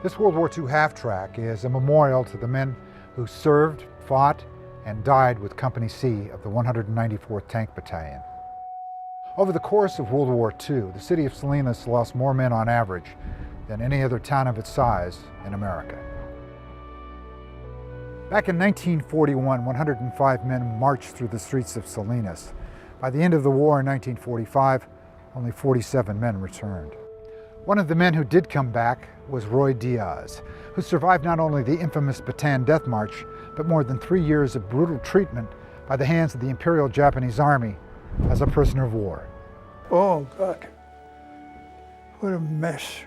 This World War II half-track is a memorial to the men who served, fought, and died with Company C of the 194th Tank Battalion. Over the course of World War II, the city of Salinas lost more men on average than any other town of its size in America. Back in 1941, 105 men marched through the streets of Salinas. By the end of the war in 1945, only 47 men returned. One of the men who did come back was Roy Diaz, who survived not only the infamous Bataan Death March, but more than 3 years of brutal treatment by the hands of the Imperial Japanese Army as a prisoner of war. Oh, God. What a mess.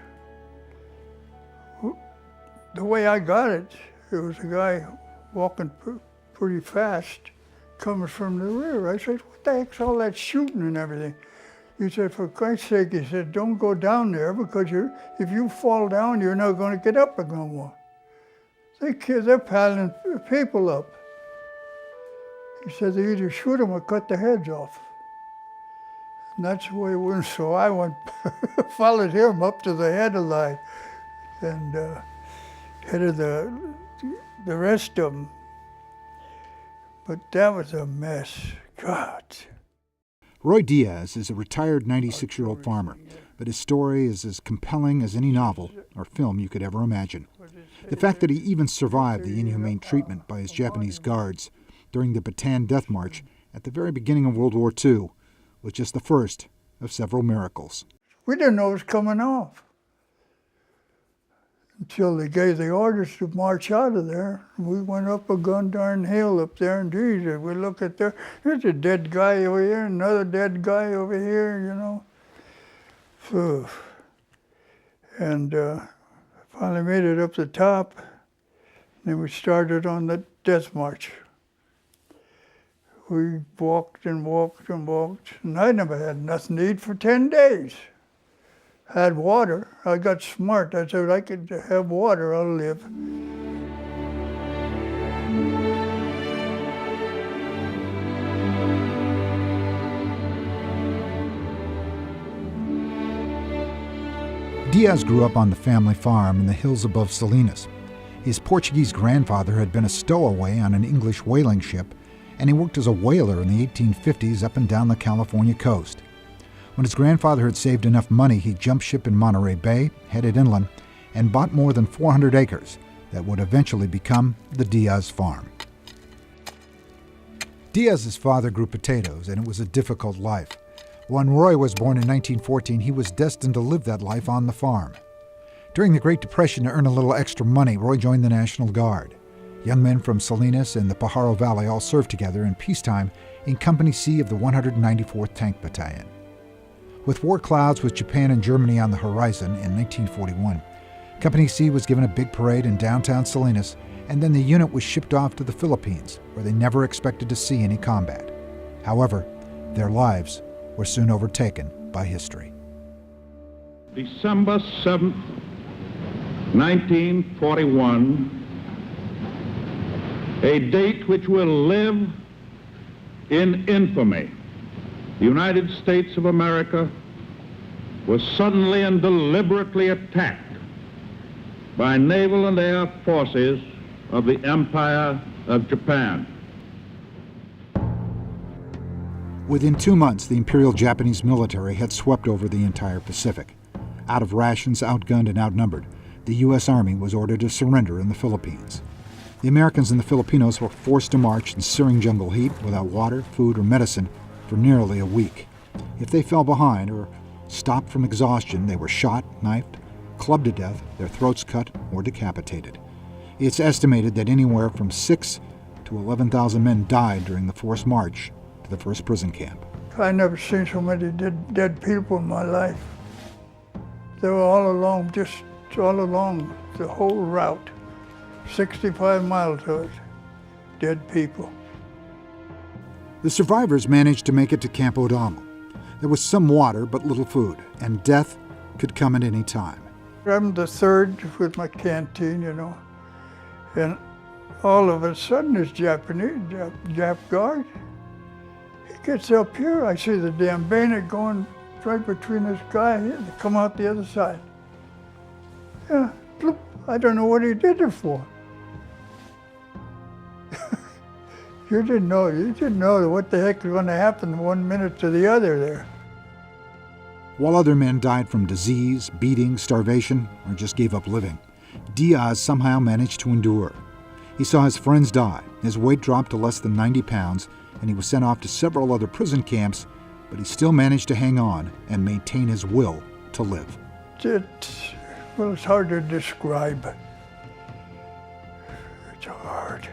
The way I got it, there was a guy walking pretty fast, coming from the rear. I said, what the heck's all that shooting and everything? He said, for Christ's sake, he said, don't go down there because if you fall down, you're not going to get up no more. They're piling people up. He said, they either shoot them or cut their heads off. And that's the way it went. So I went, followed him up to the head of the line and headed the rest of them. But that was a mess. God. Roy Diaz is a retired 96-year-old farmer, but his story is as compelling as any novel or film you could ever imagine. The fact that he even survived the inhumane treatment by his Japanese guards during the Bataan Death March at the very beginning of World War II was just the first of several miracles. We didn't know it was coming off until they gave the orders to march out of there. We went up a gun darn hill up there, and geez, we look at there, there's a dead guy over here, another dead guy over here, you know. Phew. And finally made it up the top, then we started on the death march. We walked and walked and walked, and I never had nothing to eat for 10 days. Had water. I got smart. I said, I could have water, I'll live. Diaz grew up on the family farm in the hills above Salinas. His Portuguese grandfather had been a stowaway on an English whaling ship, and he worked as a whaler in the 1850s up and down the California coast. When his grandfather had saved enough money, he jumped ship in Monterey Bay, headed inland, and bought more than 400 acres that would eventually become the Diaz farm. Diaz's father grew potatoes, and it was a difficult life. When Roy was born in 1914, he was destined to live that life on the farm. During the Great Depression, to earn a little extra money, Roy joined the National Guard. Young men from Salinas and the Pajaro Valley all served together in peacetime in Company C of the 194th Tank Battalion. With war clouds with Japan and Germany on the horizon in 1941, Company C was given a big parade in downtown Salinas, and then the unit was shipped off to the Philippines, where they never expected to see any combat. However, their lives were soon overtaken by history. December 7th, 1941, a date which will live in infamy. The United States of America was suddenly and deliberately attacked by naval and air forces of the Empire of Japan. Within 2 months, the Imperial Japanese military had swept over the entire Pacific. Out of rations, outgunned and outnumbered, the U.S. Army was ordered to surrender in the Philippines. The Americans and the Filipinos were forced to march in searing jungle heat without water, food, or medicine for nearly a week. If they fell behind or stopped from exhaustion, they were shot, knifed, clubbed to death, their throats cut, or decapitated. It's estimated that anywhere from 6,000 to 11,000 men died during the forced march to the first prison camp. I never seen so many dead people in my life. They were all along the whole route, 65 miles of it, dead people. The survivors managed to make it to Camp O'Donnell. There was some water but little food, and death could come at any time. I'm the third with my canteen, you know, and all of a sudden this Jap guard, he gets up here, I see the damn bayonet going right between this guy here, they come out the other side. Yeah, bloop, I don't know what he did it for. You didn't know what the heck was going to happen 1 minute to the other there. While other men died from disease, beating, starvation, or just gave up living, Diaz somehow managed to endure. He saw his friends die, his weight dropped to less than 90 pounds, and he was sent off to several other prison camps, but he still managed to hang on and maintain his will to live. Well, it's hard to describe. It's hard.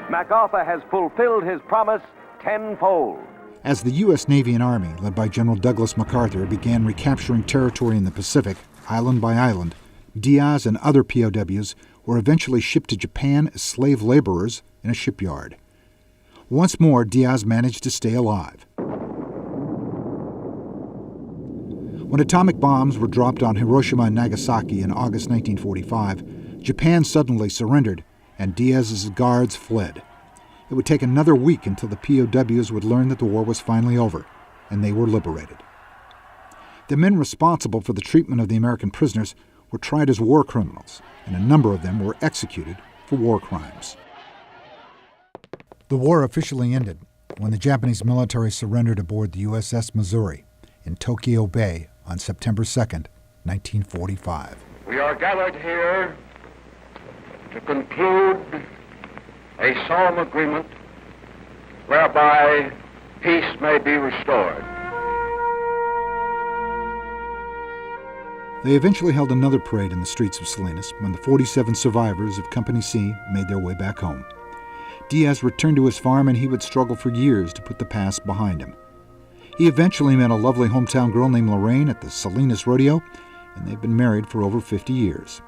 MacArthur has fulfilled his promise tenfold. As the U.S. Navy and Army, led by General Douglas MacArthur, began recapturing territory in the Pacific, island by island, Diaz and other POWs were eventually shipped to Japan as slave laborers in a shipyard. Once more, Diaz managed to stay alive. When atomic bombs were dropped on Hiroshima and Nagasaki in August 1945, Japan suddenly surrendered, and Diaz's guards fled. It would take another week until the POWs would learn that the war was finally over, and they were liberated. The men responsible for the treatment of the American prisoners were tried as war criminals, and a number of them were executed for war crimes. The war officially ended when the Japanese military surrendered aboard the USS Missouri in Tokyo Bay on September 2nd, 1945. We are gathered here to conclude a solemn agreement whereby peace may be restored. They eventually held another parade in the streets of Salinas when the 47 survivors of Company C made their way back home. Diaz returned to his farm, and he would struggle for years to put the past behind him. He eventually met a lovely hometown girl named Lorraine at the Salinas Rodeo, and they've been married for over 50 years.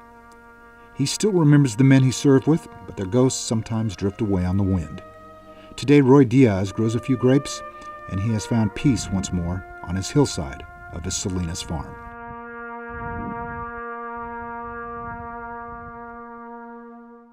He still remembers the men he served with, but their ghosts sometimes drift away on the wind. Today, Roy Diaz grows a few grapes, and he has found peace once more on his hillside of his Salinas farm.